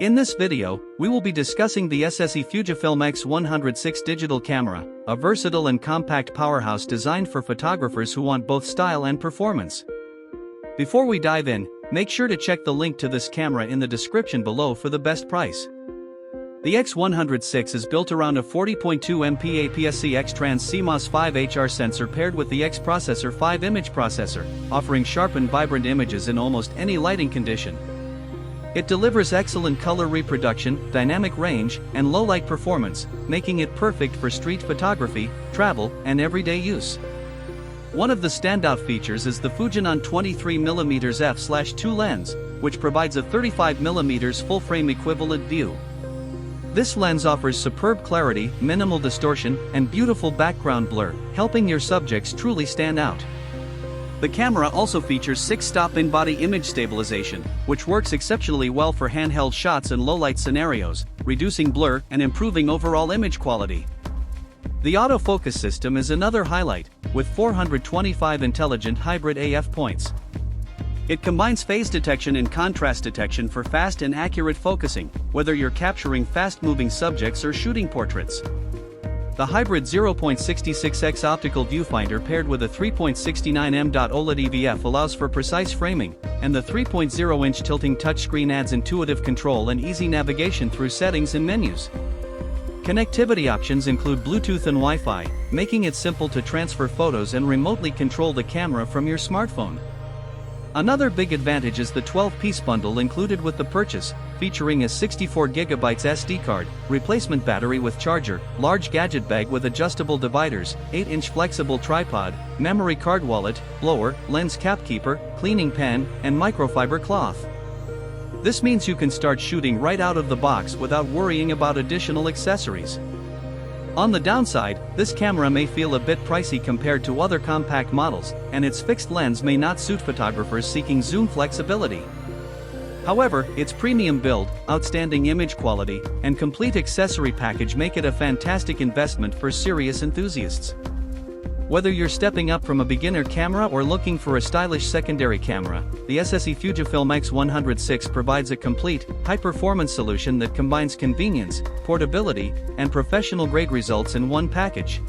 In this video, we will be discussing the SSE FUJIFILM X100VI digital camera, a versatile and compact powerhouse designed for photographers who want both style and performance. Before we dive in, make sure to check the link to this camera in the description below for the best price. The X100VI is built around a 40.2 MP APS-C X-Trans CMOS 5HR sensor paired with the X processor 5 image processor, offering sharp and vibrant images in almost any lighting condition. It delivers excellent color reproduction, dynamic range, and low-light performance, making it perfect for street photography, travel, and everyday use. One of the standout features is the Fujinon 23mm f/2 lens, which provides a 35mm full-frame equivalent view. This lens offers superb clarity, minimal distortion, and beautiful background blur, helping your subjects truly stand out. The camera also features 6-stop in-body image stabilization, which works exceptionally well for handheld shots and low-light scenarios, reducing blur and improving overall image quality. The autofocus system is another highlight, with 425 intelligent hybrid AF points. It combines phase detection and contrast detection for fast and accurate focusing, whether you're capturing fast-moving subjects or shooting portraits. The hybrid 0.66x optical viewfinder paired with a 3.69mm OLED EVF allows for precise framing, and the 3.0-inch tilting touchscreen adds intuitive control and easy navigation through settings and menus. Connectivity options include Bluetooth and Wi-Fi, making it simple to transfer photos and remotely control the camera from your smartphone. Another big advantage is the 12-piece bundle included with the purchase, featuring a 64GB SD card, replacement battery with charger, large gadget bag with adjustable dividers, 8-inch flexible tripod, memory card wallet, blower, lens cap keeper, cleaning pan, and microfiber cloth. This means you can start shooting right out of the box without worrying about additional accessories. On the downside, this camera may feel a bit pricey compared to other compact models, and its fixed lens may not suit photographers seeking zoom flexibility. However, its premium build, outstanding image quality, and complete accessory package make it a fantastic investment for serious enthusiasts. Whether you're stepping up from a beginner camera or looking for a stylish secondary camera, the SSE FUJIFILM X100VI provides a complete, high-performance solution that combines convenience, portability, and professional-grade results in one package.